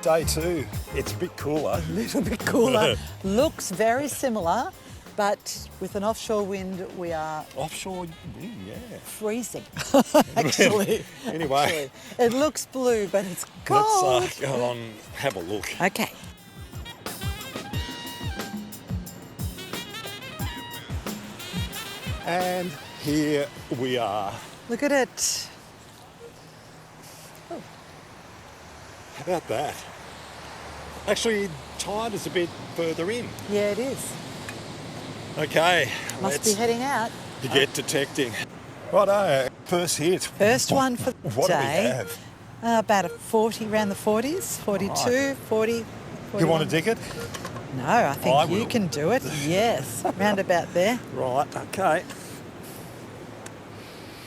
Day 2, it's a bit cooler. A little bit cooler. Looks very similar, but with an offshore wind, we are... Offshore wind, yeah. Freezing, actually. Anyway. It looks blue, but it's cold. Let's go on, have a look. Okay. And here we are. Look at it. How about that? Actually, tide is a bit further in. Yeah, it is. Okay, Must be heading out. to get detecting. Righto, first hit. First one for the What day. do we have? About a 40, around the 40s, 42, Right. 40, 41. You want to dig it? No, I think I you will. can do it. Yes, round about there. Right, okay.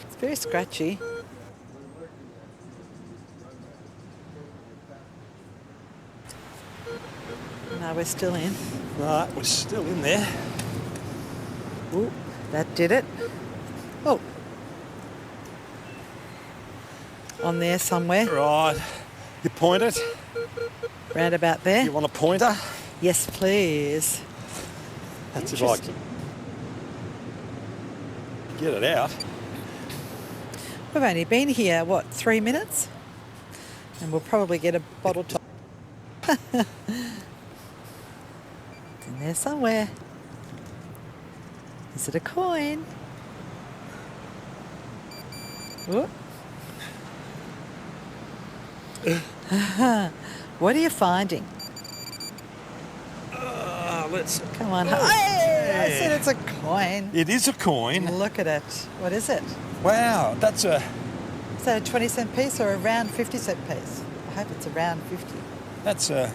It's very scratchy. No, we're still in. Right, we're still in there. Ooh, that did it. Oh. On there somewhere, Right, you point it. round about there. You want a pointer? Yes, please. That's if I can get it out. We've only been here, what, 3 minutes? And we'll probably get a bottle top. It's in there somewhere. Is it a coin? Ooh. What are you finding? Let's. Come on. Hey, I said it's a coin. It is a coin. Look at it. What is it? Wow, that's a. Is that a 20-cent piece or a round 50-cent piece? I hope it's a round 50. That's a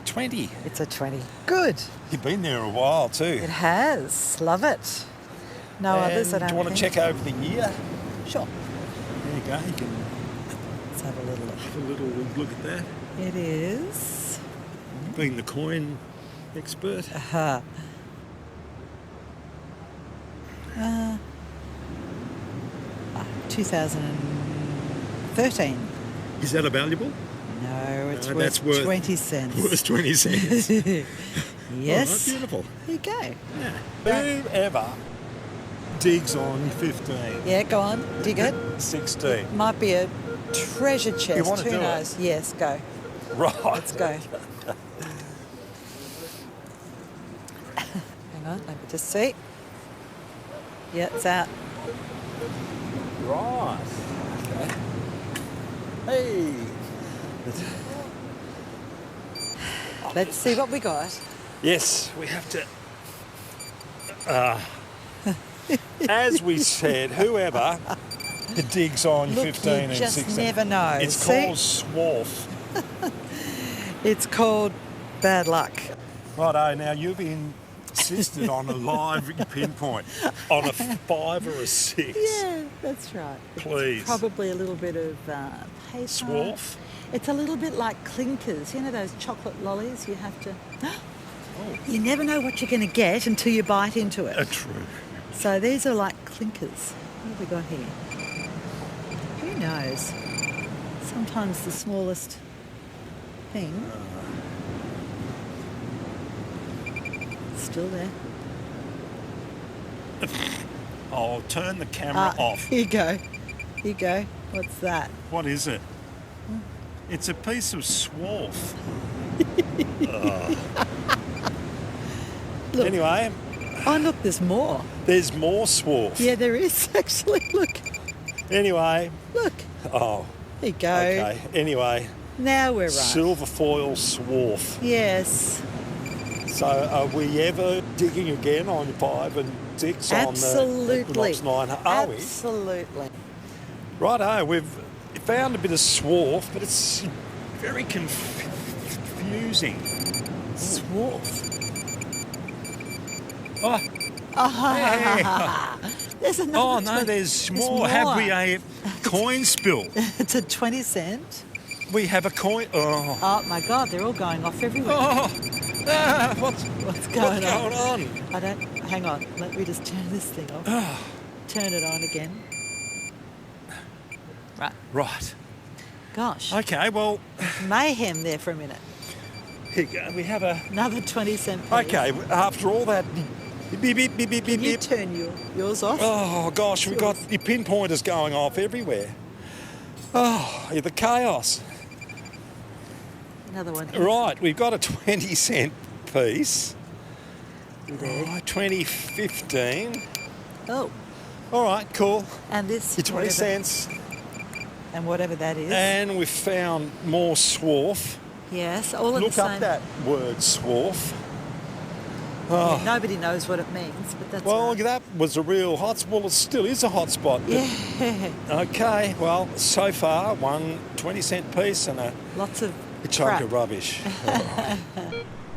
20. It's a 20. Good. You've been there a while too. It has. Love it. No others, I don't Do you want to think. check over the year? Sure. There you go. You can Let's have a little look. have a little look at that. It is. Being the coin expert. 2013. Is that a valuable? No, it's No, worth that's worth- 20 cents. Worth 20 cents. Yes. Oh, beautiful. There you go. Yeah. Whoever digs on 15. Yeah, go on. Dig it. 16. Might be a treasure chest. wanna Who do it? knows? Yes, go. Right. Let's go. Hang on, let me just see. Yeah, it's out. Right. Okay. Hey. Let's see what we got. Yes, we have to. As we said, whoever digs on Look, 15 you and just 16. never know. It's See? called swarf. It's called bad luck. Righto, now you've insisted on a live pinpoint on a 5 or a 6. Yeah, that's right. Please. It's probably a little bit of paper. Swarf? It's a little bit like clinkers. You know those chocolate lollies you have to... Oh. You never know what you're going to get until you bite into it. True. So these are like clinkers. What have we got here? Who knows? Sometimes the smallest thing. Still there. I'll turn the camera off. Here you go. Here you go. What's that? What is it? It's a piece of swarf. Look. Anyway, Oh, look, there's more. there's more swarf. Yeah, there is actually. Look. Anyway, Look. oh, There you go. okay. Anyway, Now we're right. silver foil swarf. Yes. So are we ever digging again on 5 and 6 on the Absolutely. Equinox 9? Are we? Absolutely. Righto, we've found a bit of swarf, but it's very confusing. Swarf. Oh, There's another oh no, 20 there's There's more. Have more. we a coin spill? It's a 20 cent. We have a coin. Oh, Oh my God, they're all going off everywhere. oh. What's going on? on? I don't. Hang on. Let me just turn this thing off. Turn it on again. Right. Right. Gosh, Okay, well, mayhem there for a minute. here you go. We have a... Another 20-cent piece. Okay, after all that... Beep, beep, beep, beep, Can you beep. turn yours off? Oh, gosh, we've got your pinpointers going off everywhere. Oh, the chaos. Another one. Right, we've got a 20-cent piece. There. Right, 2015. Oh, All right, cool. and this. Your 20 whatever- cents. And whatever that is. And we've found more swarf. Yes, all in Look the same. up that word swarf. Yeah, nobody knows what it means, but that's Well, right. that was a real hotspot. Well, it still is a hotspot. Yeah, Okay, well, so far, one 20-cent piece and a lots of chunk crap. of rubbish. All right.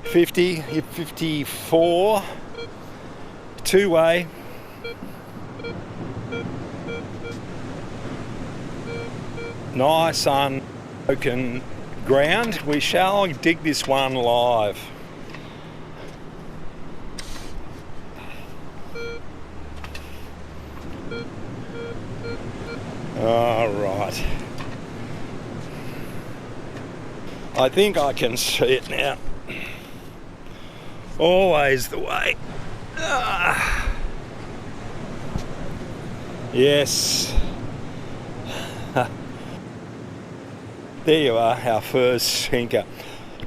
50, 54, two-way. Nice unbroken ground. We shall dig this one live. All right. I think I can see it now. Always the way. Ah. Yes. There you are, our first sinker.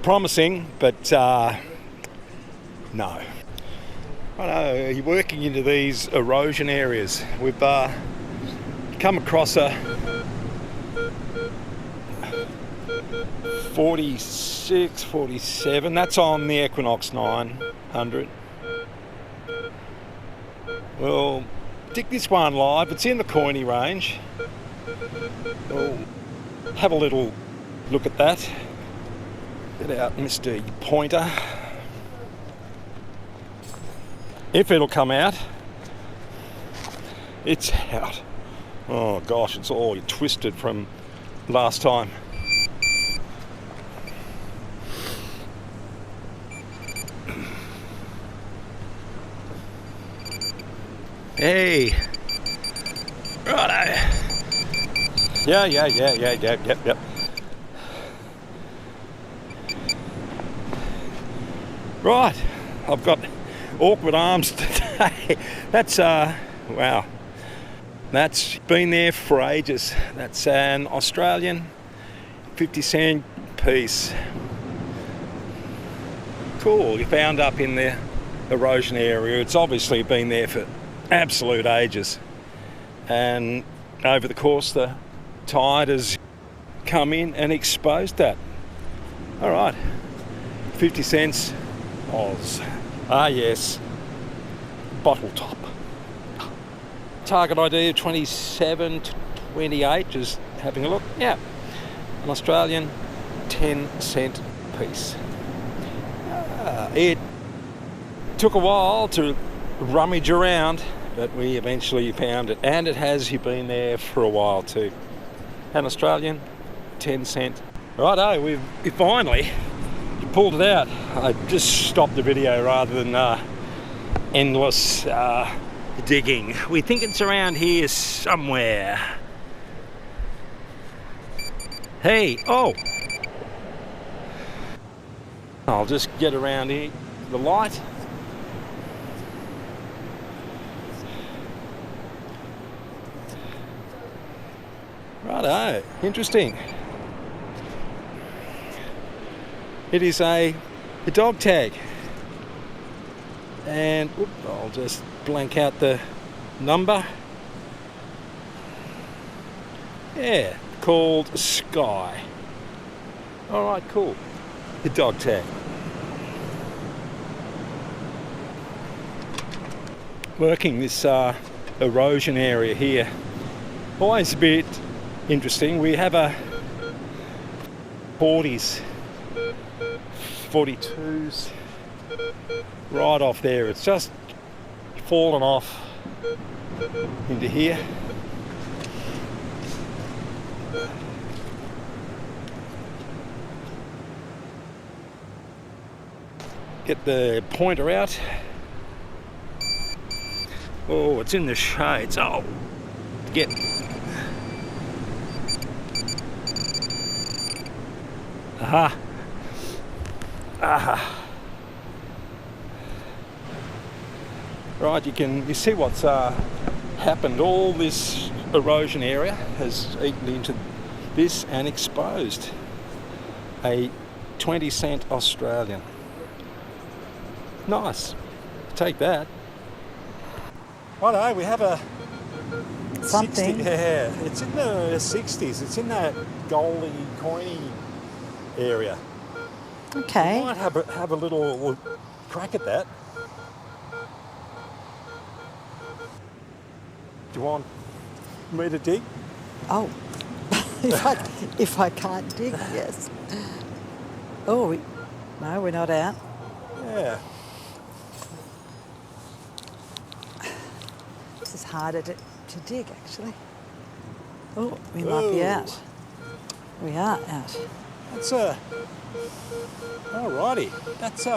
Promising, but no. I know, you're working into these erosion areas. We've come across a 46, 47. That's on the Equinox 900. We'll dig this one live. It's in the coiny range. We'll have a little look at that. Get out Mr. Pointer. If it'll come out. It's out. Oh gosh, it's all twisted from last time. Hey. Righto. Yep. Right, I've got awkward arms today. That's, wow. That's been there for ages. That's an Australian 50-cent piece. Cool, you found up in the erosion area. It's obviously been there for absolute ages. And over the course, the tide has come in and exposed that. All right, 50 cents Oz. Ah yes, bottle top. Target ID of 27 to 28, just having a look. Yeah, an Australian 10-cent piece. It took a while to rummage around, but we eventually found it, and it has been there for a while too. An Australian 10-cent. Righto, we finally pulled it out. I just stopped the video rather than endless digging. We think it's around here somewhere. Hey, oh! I'll just get around here, the light. Righto, interesting. It is a dog tag. And I'll just blank out the number. Yeah, called Sky. All right, cool. The dog tag. Working this erosion area here. Always a bit interesting. We have a 40s, 42s right off there. It's just fallen off into here. Get the pointer out. Oh, it's in the shades. Oh, get. Aha. Aha. Right, you see what's happened. All this erosion area has eaten into this and exposed a 20 cent Australian. Nice. Take that. Righto, we have a Something. 60, yeah, it's in the 60s. It's in that goldy, coiny area. Okay. We might have a little crack at that. Do you want me to dig? Oh, if I can't dig, yes. Oh, no, we're not out. Yeah. This is harder to dig, actually. Oh, we might be out. We are out. That's alrighty. That's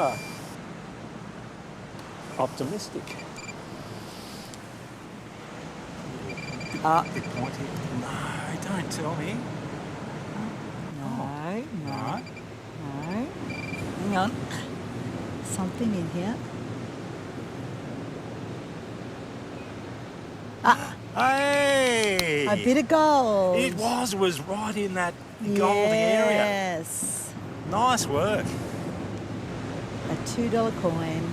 optimistic. Big point here. No, don't tell me. No. Right. No. Hang on. Something in here. Ah, Hey! a bit of gold. It was right in that golden area. Yes. Nice work. A $2 coin.